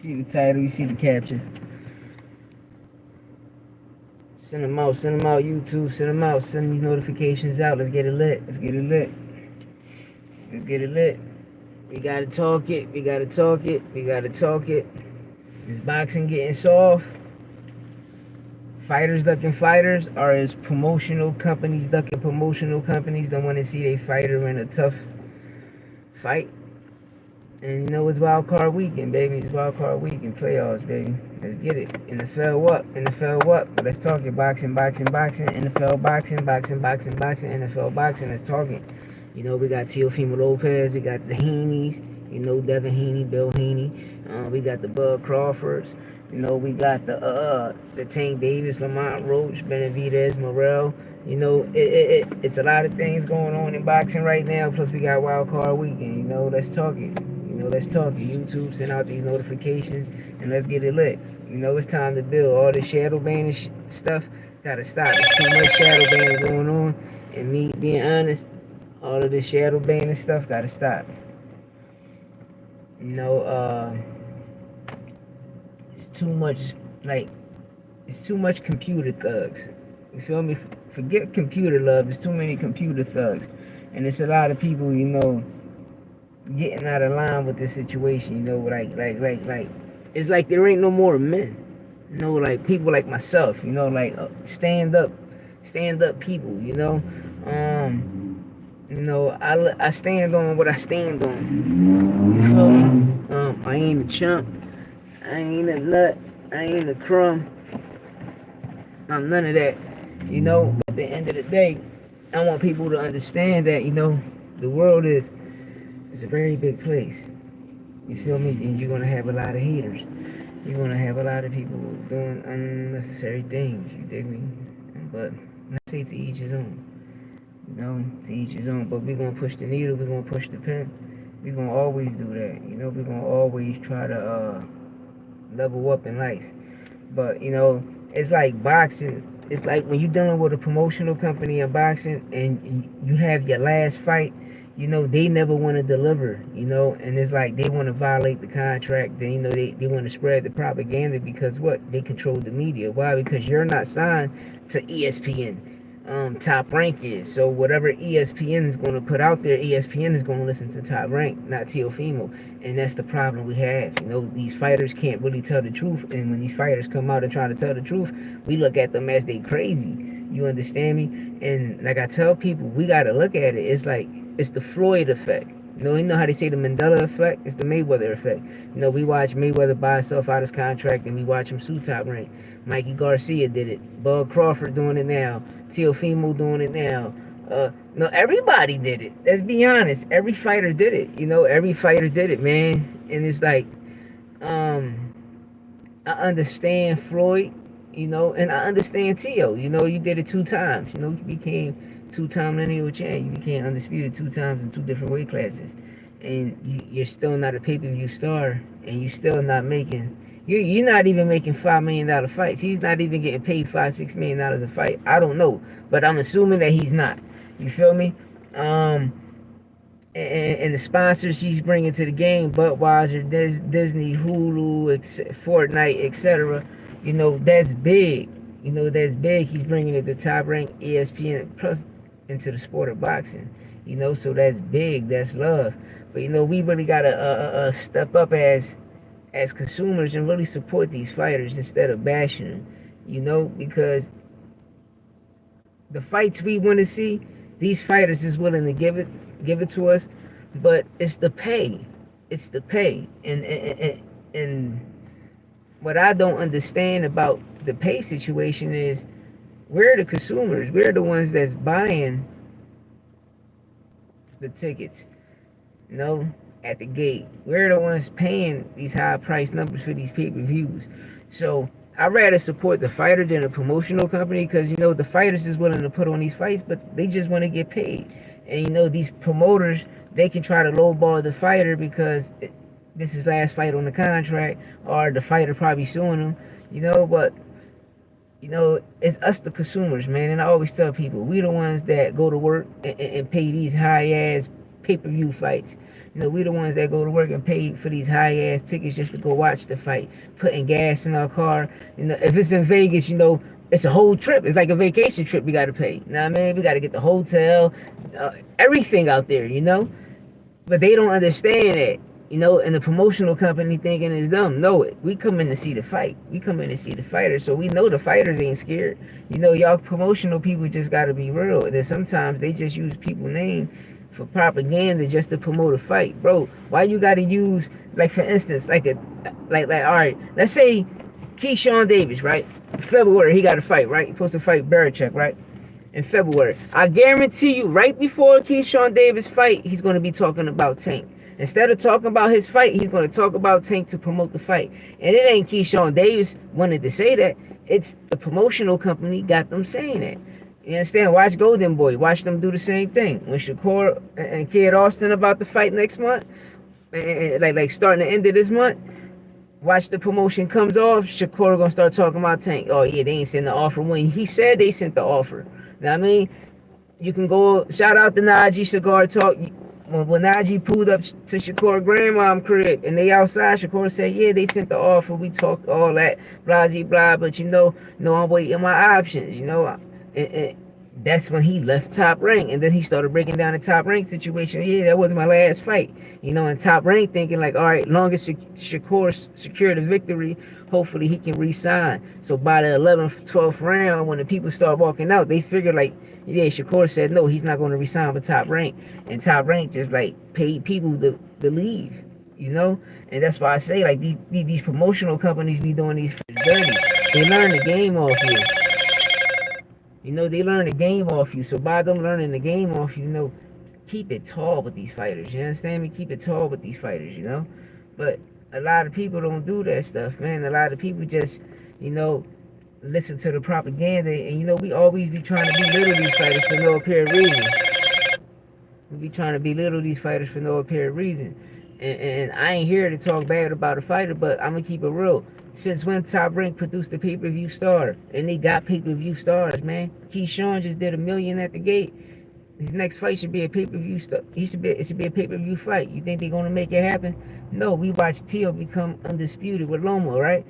see the title, you see the caption. Send them out, YouTube, send them out, send these notifications out. Let's get it lit. Let's get it lit. Let's get it lit. We gotta talk it. We gotta talk it. We gotta talk it. Is boxing getting soft? Fighters ducking fighters, or is promotional companies ducking promotional companies? Don't want to see a fighter in a tough fight. And you know it's wild card weekend, baby. It's wild card weekend, playoffs, baby. Let's get it. NFL what? NFL what? But let's talk it. Boxing, boxing, boxing. NFL boxing, boxing, boxing, boxing. NFL boxing. Let's talk it. You know we got Teofimo Lopez. We got the Heenies. You know Devin Haney, Bill Haney. We got the Bud Crawfords. You know we got the Tank Davis, Lamont Roach, Benavidez, Morrell. You know it's a lot of things going on in boxing right now. Plus we got wild card weekend. You know let's talk it. Let's talk. YouTube, send out these notifications and let's get it lit. You know, it's time to build. All this shadow banning stuff gotta stop. There's too much shadow banning going on. And me being honest, all of this shadow banning stuff gotta stop. You know, it's too much, it's too much computer thugs. You feel me? Forget computer love. There's too many computer thugs. And it's a lot of people, you know, getting out of line with this situation, you know, like it's like there ain't no more men, you know, like people like myself, you know, like stand up people, you know, I stand on what I stand on, you feel me? I ain't a chump, I ain't a nut, I ain't a crumb, I'm none of that, you know. But at the end of the day, I want people to understand that, you know, the world is a very big place. You feel me? And you're gonna have a lot of haters. You're gonna have a lot of people doing unnecessary things. You dig me? But I say to each his own. You know, to each his own. But we're gonna push the needle. We're gonna push the pen. We're gonna always do that. You know, we're gonna always try to level up in life. But you know, it's like boxing. It's like when you're dealing with a promotional company in boxing and you have your last fight. You know, they never want to deliver, you know, and it's like they want to violate the contract. Then, you know, they want to spread the propaganda because what? They control the media. Why? Because you're not signed to ESPN. Top Rank is. So whatever ESPN is going to put out there, ESPN is going to listen to Top Rank, not Teofimo. And that's the problem we have. You know, these fighters can't really tell the truth. And when these fighters come out and try to tell the truth, we look at them as they crazy. You understand me? And like I tell people, we got to look at it. It's like, it's the Floyd effect. You know how they say the Mandela effect? It's the Mayweather effect. You know, we watch Mayweather buy himself out his contract and we watch him sue Top Rank. Mikey Garcia did it. Bud Crawford doing it now. Teofimo doing it now. No, everybody did it. Let's be honest. Every fighter did it. You know, every fighter did it, man. And it's like, I understand Floyd, you know, and I understand Teo. You know, you did it 2 times. You know, you became 2-time lineal champ. You became undisputed 2 times in 2 different weight classes, and you're still not a pay-per-view star, and you're still not making. You're not even making $5 million fights. He's not even getting paid $5-6 million a fight. I don't know, but I'm assuming that he's not. You feel me? And the sponsors he's bringing to the game, Budweiser, Disney, Hulu, Fortnite, etc. You know that's big. You know that's big. He's bringing it to Top Rank, ESPN, plus into the sport of boxing, you know, so that's big, that's love. But you know, we really gotta step up as consumers and really support these fighters instead of bashing them, you know, because the fights we want to see, these fighters is willing to give it to us, but it's the pay, and what I don't understand about the pay situation is, we're the consumers. We're the ones that's buying the tickets, you know, at the gate. We're the ones paying these high price numbers for these pay-per-views. So I'd rather support the fighter than a promotional company, because, you know, the fighters is willing to put on these fights, but they just want to get paid. And, you know, these promoters, they can try to lowball the fighter because this is his last fight on the contract, or the fighter probably suing him, you know, but you know, it's us the consumers, man. And I always tell people, we the ones that go to work and pay these high ass pay-per-view fights. We the ones that go to work and pay for these high-ass tickets just to go watch the fight, putting gas in our car. If it's in Vegas, it's a whole trip. It's like a vacation trip we got to pay. You know what I mean? We got to get the hotel, everything out there, But they don't understand that, and the promotional company thinking it's dumb. Know it. We come in to see the fight. We come in to see the fighters, so we know the fighters ain't scared. Y'all promotional people just got to be real. And then sometimes they just use people's name for propaganda just to promote a fight, bro. Why you got to use, like, for instance, like all right, let's say Keyshawn Davis, right? February he got a fight, right? He's supposed to fight Belichick, right? In February, I guarantee you, right before Keyshawn Davis fight, he's going to be talking about Tank. Instead of talking about his fight, he's going to talk about Tank to promote the fight. And it ain't Keyshawn Davis wanted to say that. It's the promotional company got them saying that. You understand? Watch Golden Boy. Watch them do the same thing. When Shakur and Kid Austin about to fight next month, like starting the end of this month, watch the promotion comes off, Shakur gonna start talking about Tank. Oh yeah, they ain't sent the offer. When he said they sent the offer. You know what I mean? You can go, shout out to Najee Cigar Talk. When Najee pulled up to Shakur grandmom crib and they outside, Shakur said, yeah, they sent the offer. We talked all that, blah, blah, but I'm waiting my options, And that's when he left Top Rank. And then he started breaking down the Top Rank situation. Yeah, that wasn't my last fight. And Top Rank thinking like, all right, long as Shakur secured a victory, hopefully he can re-sign. So by the 11th, 12th round, when the people start walking out, they figure like, yeah, Shakur said no, he's not going to resign with Top Rank. And Top Rank just like paid people to leave, And that's why I say like these promotional companies be doing these dirty. They learn the game off you. They learn the game off you. So by them learning the game off you, keep it tall with these fighters. You understand me? Keep it tall with these fighters, But a lot of people don't do that stuff, man. A lot of people just, listen to the propaganda, and we always be trying to belittle these fighters for no apparent reason. We be trying to belittle these fighters for no apparent reason. And I ain't here to talk bad about a fighter, but I'm gonna keep it real. Since when Top Rank produced a pay-per-view star, and they got pay-per-view stars, man. Keyshawn just did $1 million at the gate. His next fight should be a pay-per-view star. It should be a pay-per-view fight. You think they're gonna make it happen? No, we watched Teal become undisputed with Loma, right?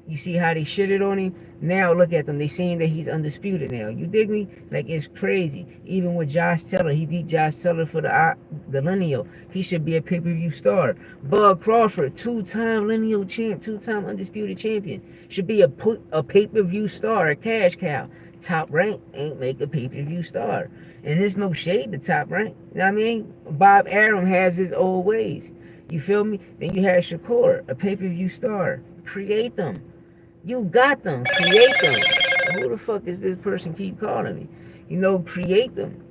You see how they shitted on him? Now look at them. They saying that he's undisputed now. You dig me? Like, it's crazy. Even with Josh Taylor, he beat Josh Taylor for the lineal. He should be a pay-per-view star. Bud Crawford, two-time lineal champ, two-time undisputed champion, should be a pay-per-view star, a cash cow. Top Rank ain't make a pay-per-view star. And there's no shade to Top Rank. You know what I mean? Bob Arum has his old ways. You feel me? Then you have Shakur, a pay-per-view star. Create them. You got them. Create them. Who the fuck is this person keep calling me? Create them.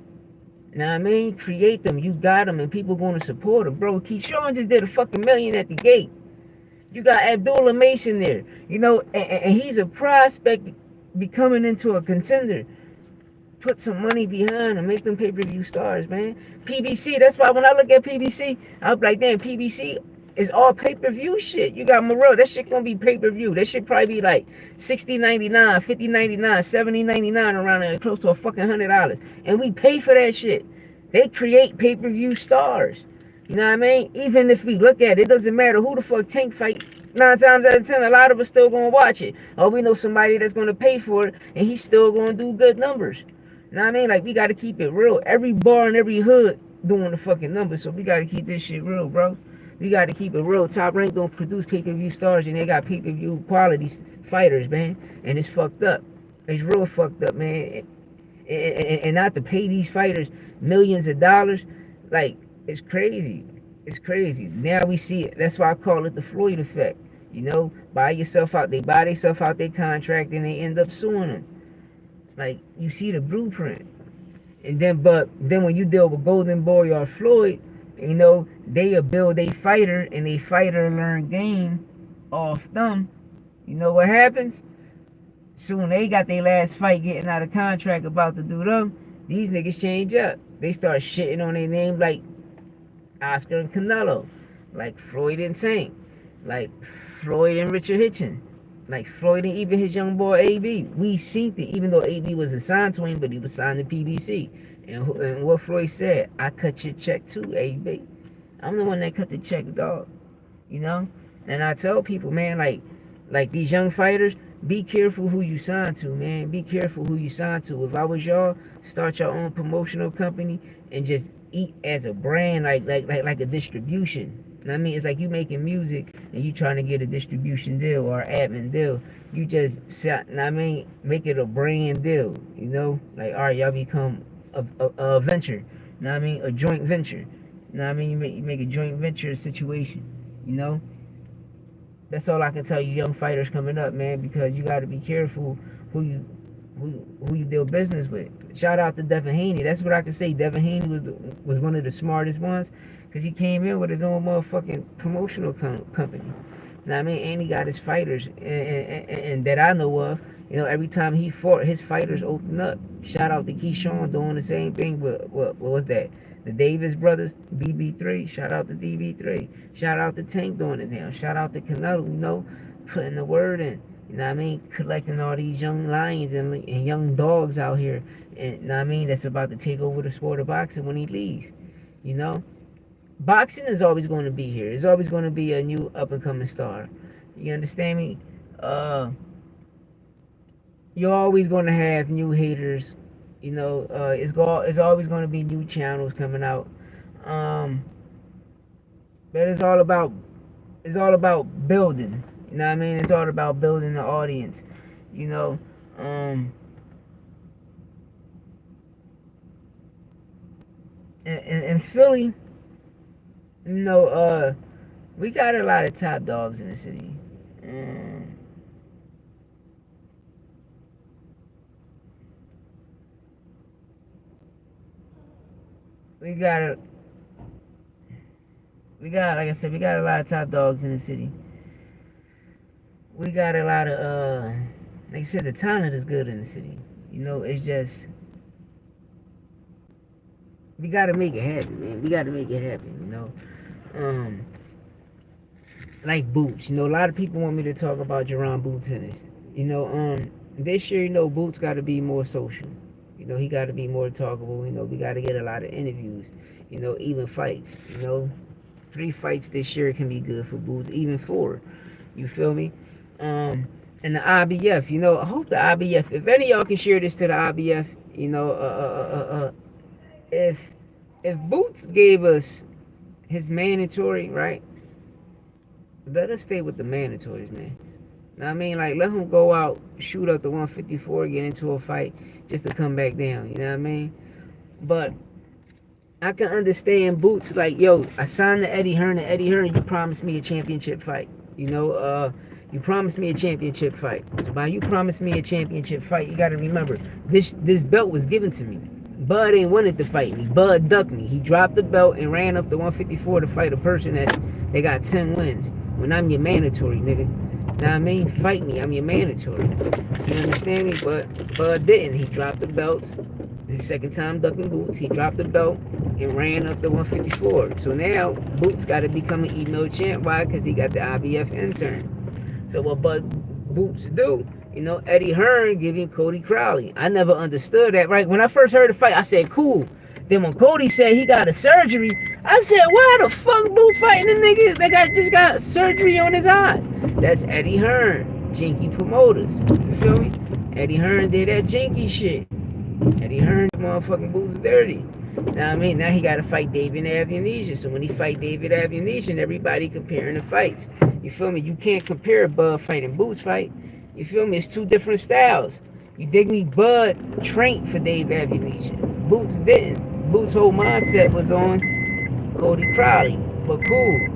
You know what I mean? Create them. You got them, and people going to support them. Bro, Keyshawn just did a fucking $1 million at the gate. You got Abdullah Mason there. And he's a prospect becoming into a contender. Put some money behind and make them pay-per-view stars, man. PBC, that's why when I look at PBC, I'm like, damn, PBC is all pay-per-view shit. You got Morrell, that shit gonna be pay-per-view. That shit probably be like $60.99, $50.99, $70.99 around there, close to a fucking $100. And we pay for that shit. They create pay-per-view stars. You know what I mean? Even if we look at it, it doesn't matter who the fuck Tank fight. 9 times out of 10, a lot of us still gonna watch it. Or we know somebody that's gonna pay for it, and he's still gonna do good numbers. You know what I mean? Like, we gotta keep it real. Every bar in every hood doing the fucking numbers, so we gotta keep this shit real, bro. We got to keep it real. Top Rank don't produce pay-per-view stars, and they got pay-per-view quality fighters, man. And it's fucked up. It's real fucked up, man. And not to pay these fighters millions of dollars, like, it's crazy. It's crazy. Now we see it. That's why I call it the Floyd effect. Buy yourself out. They buy themselves out their contract, and they end up suing them. Like, you see the blueprint. But then when you deal with Golden Boy or Floyd, they'll build a fighter, and a fighter learn game off them. You know what happens? Soon they got their last fight getting out of contract about to do them. These niggas change up. They start shitting on their name like Oscar and Canelo, like Floyd and Tank, like Floyd and Richard Hitchens. Like Floyd and even his young boy AB. We seen it, even though AB wasn't signed to him, but he was signed to PBC. And what Floyd said, I cut your check too, AB. I'm the one that cut the check, dog. You know? And I tell people, man, like these young fighters, be careful who you sign to, man. Be careful who you sign to. If I was y'all, start your own promotional company and just eat as a brand, like a distribution. You know what I mean? It's like you making music and you trying to get a distribution deal or admin deal. You just set, you know what I mean, make it a brand deal. You know, like all right, y'all become a venture. You know what I mean? A joint venture. You know what I mean? You make a joint venture situation. You know, that's all I can tell you, young fighters coming up, man, because you got to be careful who you deal business with. Shout out to Devin Haney. That's what I can say. Devin Haney was one of the smartest ones because he came in with his own motherfucking promotional company. You know what I mean? And he got his fighters, and that I know of. You know, every time he fought, his fighters opened up. Shout out to Keyshawn doing the same thing. What was that? The Davis brothers, DB3. Shout out to DB3. Shout out to Tank doing it now. Shout out to Canelo, you know, putting the word in. You know what I mean? Collecting all these young lions and young dogs out here. And you know what I mean? That's about to take over the sport of boxing when he leaves. You know? Boxing is always going to be here. It's always going to be a new up and coming star. You understand me? You're always going to have new haters. You know, it's always going to be new channels coming out. Um, but it's all about building. You know what I mean? It's all about building the audience. You know, um, and Philly, you know, we got a lot of top dogs in the city. Um, we got a like I said, we got a lot of top dogs in the city. We got a lot of like I said, the talent is good in the city. You know, it's just we gotta make it happen, man. We gotta make it happen, you know. Um, like Boots, you know, a lot of people want me to talk about Jerron Boots tennis. You know, this year, you know, Boots gotta be more social. You know, he gotta be more talkable, you know, we gotta get a lot of interviews, you know, even fights, you know. 3 fights this year can be good for Boots, even 4. You feel me? Um, and the IBF, you know, I hope the IBF, if any of y'all can share this to the IBF, you know, if Boots gave us his mandatory, right? Let us stay with the mandatories, man. Now, I mean, like, let him go out, shoot up the 154, get into a fight just to come back down. You know what I mean? But I can understand Boots like, yo, I signed to Eddie Hearn, and Eddie Hearn, you promised me a championship fight. You know, you promised me a championship fight. So by you promised me a championship fight, you got to remember, this belt was given to me. Bud ain't wanted to fight me. Bud ducked me. He dropped the belt and ran up the 154 to fight a person that they got 10 wins. When I'm your mandatory, nigga. Know what I mean? Fight me. I'm your mandatory. You understand me? But Bud didn't. He dropped the belts. The second time ducking Boots, he dropped the belt and ran up the 154. So now Boots got to become an email champ. Why? Because he got the IBF intern. So what Bud Boots do? You know, Eddie Hearn giving Cody Crowley. I never understood that, right? When I first heard the fight, I said, cool. Then when Cody said he got a surgery, I said, why the fuck Boots fighting the niggas that just got surgery on his eyes? That's Eddie Hearn, Jinky Promoters. You feel me? Eddie Hearn did that Jinky shit. Eddie Hearn, motherfucking Boots dirty. Now, what I mean, now he got to fight David Avianisha. So when he fight David Avianisha, everybody comparing the fights. You feel me? You can't compare Bud fight and Boots fight. You feel me? It's 2 different styles. You dig me? Bud trained for Dave Avianisha. Boots didn't. Boots' whole mindset was on Cody Crowley. But cool.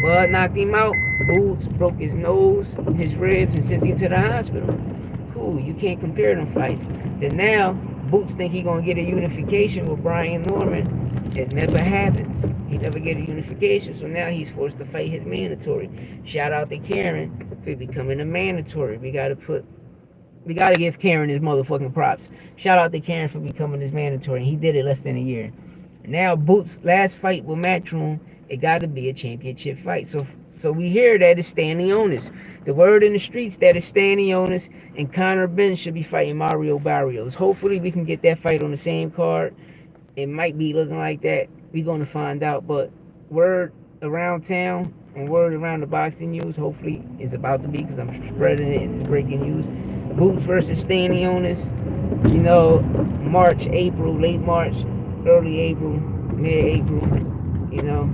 Bud knocked him out. Boots broke his nose, his ribs, and sent him to the hospital. Cool. You can't compare them fights. Then now, Boots think he gonna get a unification with Brian Norman. It never happens. He never get a unification, so now he's forced to fight his mandatory. Shout out to Karen for becoming a mandatory. We gotta give Karen his motherfucking props. Shout out to Karen for becoming his mandatory. He did it less than a year. Now Boots' last fight with Matchroom, it gotta be a championship fight. So So we hear that it's Stanionis. The word in the streets that it's Stanionis and Conor Benn should be fighting Mario Barrios. Hopefully we can get that fight on the same card. It might be looking like that. We're going to find out. But word around town and word around the boxing news, hopefully, is about to be, because I'm spreading it and it's breaking news. Boots versus Stanionis. You know, March, April, late March, early April, mid-April. You know,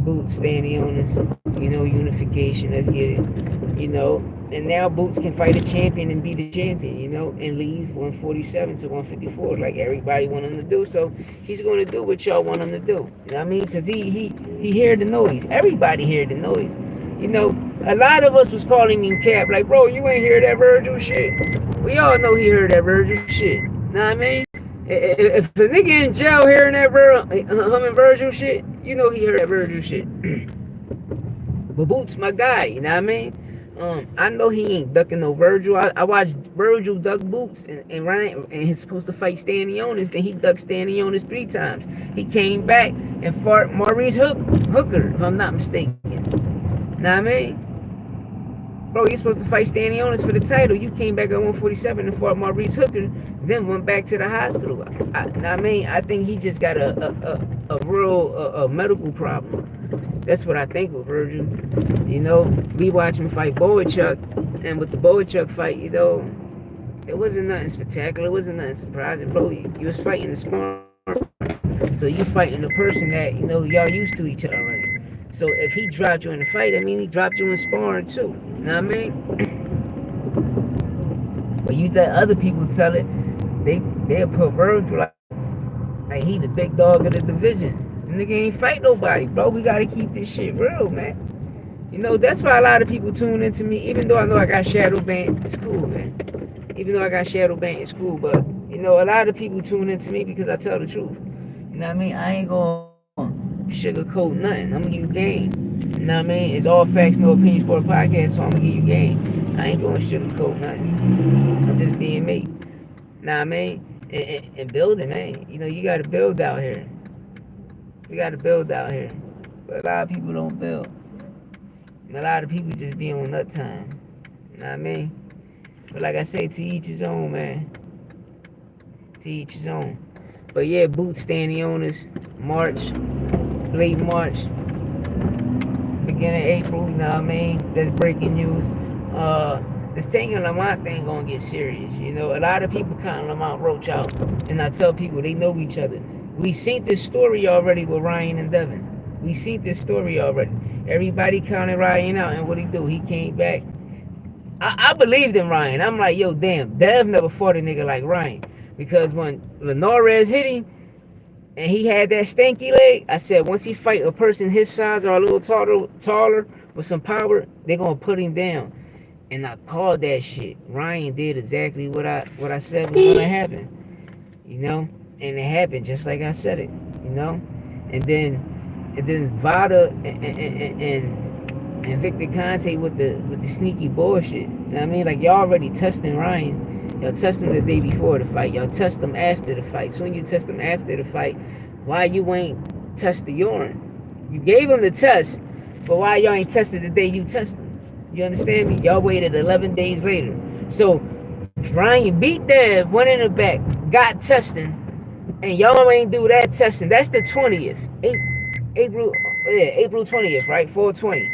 Boots, Stanionis. You know, unification. Let's get it. You know, and now Boots can fight a champion and be the champion, you know, and leave 147 to 154 like everybody want him to do. So he's going to do what y'all want him to do. You know what I mean? Because he heard the noise. Everybody heard the noise. You know, a lot of us was calling him cap, like, bro, you ain't hear that Virgil shit. We all know he heard that Virgil shit. You know what I mean? If the nigga in jail hearing that Virgil shit, you know he heard that Virgil shit. But Boots, my guy, you know what I mean? I know he ain't ducking no Virgil. I watched Virgil duck Boots and Ryan, and he's supposed to fight Stanionis. Then he ducked Stanionis 3 times. He came back and fought Maurice Hooker, if I'm not mistaken. Know what I mean? Bro, you're supposed to fight Stanionis for the title. You came back at 147 and fought Maurice Hooker, then went back to the hospital. Know what I mean? I think he just got a real medical problem. That's what I think with Virgil. You know, we watch him fight Boychuk, and with the Boychuk fight, you know, it wasn't nothing spectacular. It wasn't nothing surprising, bro. You was fighting the sparring, so you fighting the person that, you know, y'all used to each other already. So if he dropped you in the fight, I mean, he dropped you in sparring too. You know what I mean? But you let other people tell it, they'll put Virgil like he the big dog of the division. The nigga ain't fight nobody, bro. We gotta keep this shit real, man. You know, that's why a lot of people tune into me, even though I know I got shadow banned. It's cool, man. Even though I got shadow banned, it's cool. But, you know, a lot of people tune into me because I tell the truth. You know what I mean? I ain't gonna sugarcoat nothing. I'm gonna give you game. You know what I mean? It's all facts, no opinions for a podcast, so I'm gonna give you game. I ain't gonna sugarcoat nothing. I'm just being me. You know what I mean? And building, man. You know, you gotta build out here. We gotta build out here. But a lot of people don't build. And a lot of people just be on nut time. You know what I mean? But like I say, to each his own, man. To each his own. But yeah, Boots Stanionis, March, late March, beginning of April, you know what I mean? That's breaking news. This Tank Lamont thing gonna get serious. You know, a lot of people count Lamont Roach out. And I tell people they know each other. We seen this story already with Ryan and Devin. We seen this story already. Everybody counted Ryan out, and what he do? He came back. I believed in Ryan. I'm like, yo, damn, Dev never fought a nigga like Ryan. Because when Linares hit him, and he had that stanky leg, I said, once he fight a person his size or a little taller with some power, they're gonna put him down. And I called that shit. Ryan did exactly what I said was gonna happen. You know? And it happened just like I said it, you know? And then Vada and Victor Conte with the sneaky bullshit. You know what I mean? Like, y'all already testing Ryan. Y'all test him the day before the fight. Y'all test him after the fight. So when you test him after the fight, why you ain't test the urine? You gave him the test, but why y'all ain't tested the day you tested him? You understand me? Y'all waited 11 days later. So if Ryan beat Dev, went in the back, got testing, and y'all ain't do that testing. That's the 20th. April 20th, right? 420.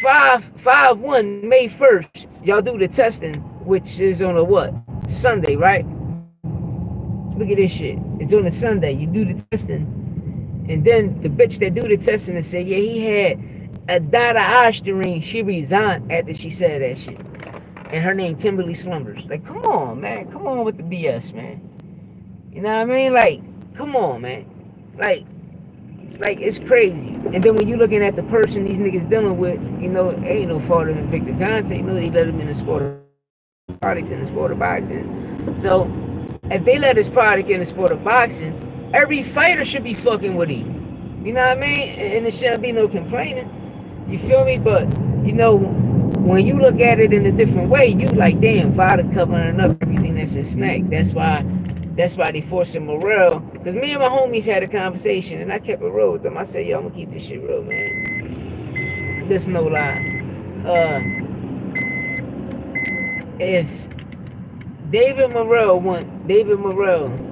5-1, May 1st, y'all do the testing, which is on a what? Sunday, right? Look at this shit. It's on a Sunday. You do the testing. And then the bitch that do the testing and say, yeah, he had a Dada Osterine. She resigned after she said that shit. And her name Kimberly Slumbers. Like, come on, man. Come on with the BS, man. You know what I mean? Like, come on, man. Like, it's crazy. And then when you're looking at the person these niggas dealing with, you know, ain't no fault in Victor Conte. You know, they let him in the sport of products in the sport of boxing. So, if they let his product in the sport of boxing, every fighter should be fucking with him. You know what I mean? And there shouldn't be no complaining. You feel me? But, you know, when you look at it in a different way, you like, damn, Vada covering up everything that's in Snack. That's why they forcing Morrell. Because me and my homies had a conversation, and I kept it real with them. I said, yo, I'm going to keep this shit real, man. This no lie. If David Morrell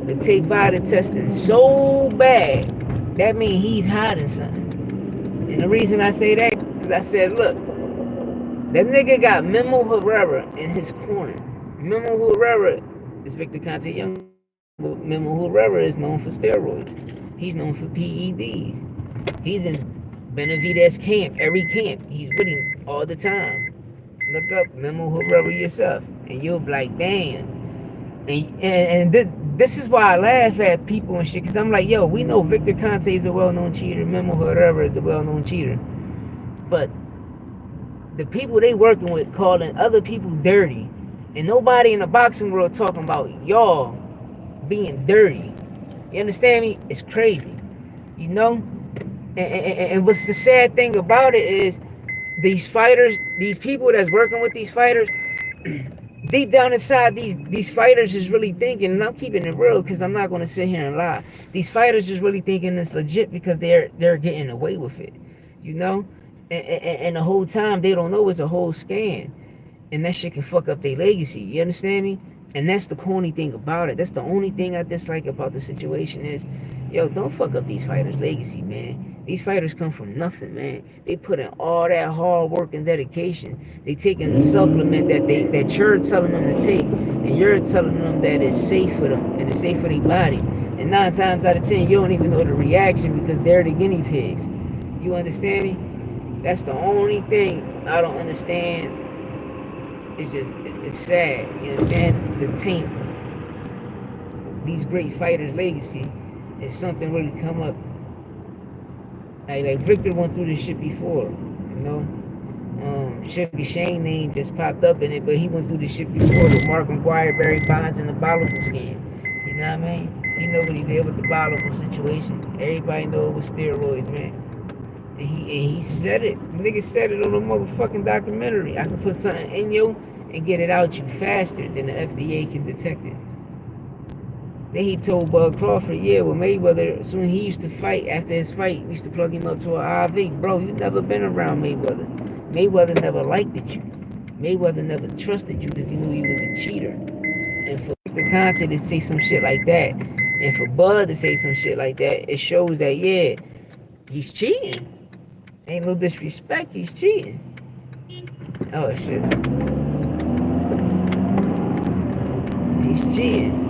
to take VIDA testing so bad, that means he's hiding something. And the reason I say that, because I said, look, that nigga got Memo Herrera in his corner. Memo Herrera is Victor Conte Young. Memo Herrera is known for steroids. He's known for PEDs. He's in Benavidez camp, every camp. He's with him all the time. Look up Memo Herrera yourself, and you'll be like, damn. This is why I laugh at people and shit, because I'm like, yo, we know Victor Conte is a well-known cheater. Memo Herrera is a well-known cheater. But the people they working with calling other people dirty, and nobody in the boxing world talking about y'all being dirty. You understand me? It's crazy, you know? And what's the sad thing about it is these fighters, these people that's working with these fighters, deep down inside, these fighters is really thinking, and I'm keeping it real because I'm not going to sit here and lie. These fighters is really thinking it's legit because they're getting away with it, you know? And the whole time they don't know it's a whole scam, and that shit can fuck up their legacy. You understand me? And that's the corny thing about it. That's the only thing I dislike about the situation is, yo, don't fuck up these fighters' legacy, man. These fighters come from nothing, man. They put in all that hard work and dedication. They taking the supplement that you're telling them to take, and you're telling them that it's safe for them and it's safe for their body. And 9 times out of 10, you don't even know the reaction because they're the guinea pigs. You understand me? That's the only thing I don't understand. It's just, it's sad. You understand? The taint these great fighters' legacy if something really come up. Like Victor went through this shit before, you know. Sugar Shane name just popped up in it, but he went through this shit before with Mark McGuire, Barry Bonds, and the Bolivar scam. You know what I mean? He know what he did with the Bolivar situation. Everybody know it was steroids, man. And he said it. The nigga said it on a motherfucking documentary. I can put something in you and get it out you faster than the FDA can detect it. Then he told Bud Crawford, yeah, well, Mayweather, as soon as he used to fight, after his fight, we used to plug him up to an IV. Bro, you never been around Mayweather. Mayweather never liked you. Mayweather never trusted you because he knew you was a cheater. And for the content to say some shit like that, and for Bud to say some shit like that, it shows that, yeah, he's cheating. Ain't no disrespect, he's cheating. Oh, shit. He's cheating.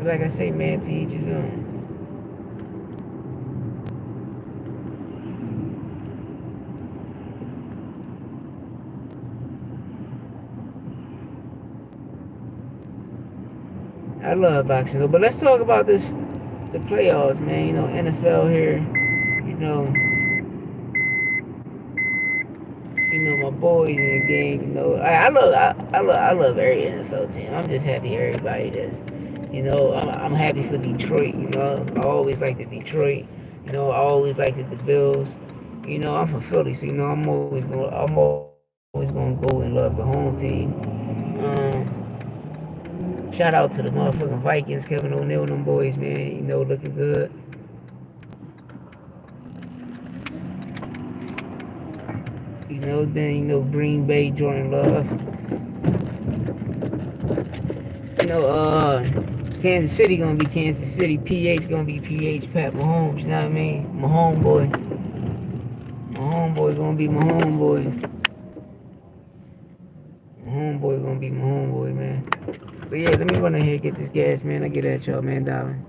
Like I say, man, to each his own. I love boxing though, but let's talk about the playoffs, man. You know, NFL here. You know my boys in the game. You know, I love every NFL team. I'm just happy everybody does. You know, I'm happy for Detroit. You know, I always liked the Detroit. You know, I always liked the Bills. You know, I'm from Philly, so you know I'm always gonna go and love the home team. Shout out to the motherfucking Vikings, Kevin O'Neal, them boys, man. You know, looking good. You know, then you know Green Bay, Jordan Love. You know, Kansas City gonna be Kansas City. PH gonna be PH. Pat Mahomes, you know what I mean? My homeboy. My homeboy gonna be my homeboy. My homeboy gonna be my homeboy, man. But yeah, let me run ahead and get this gas, man. I get at y'all, man, darling.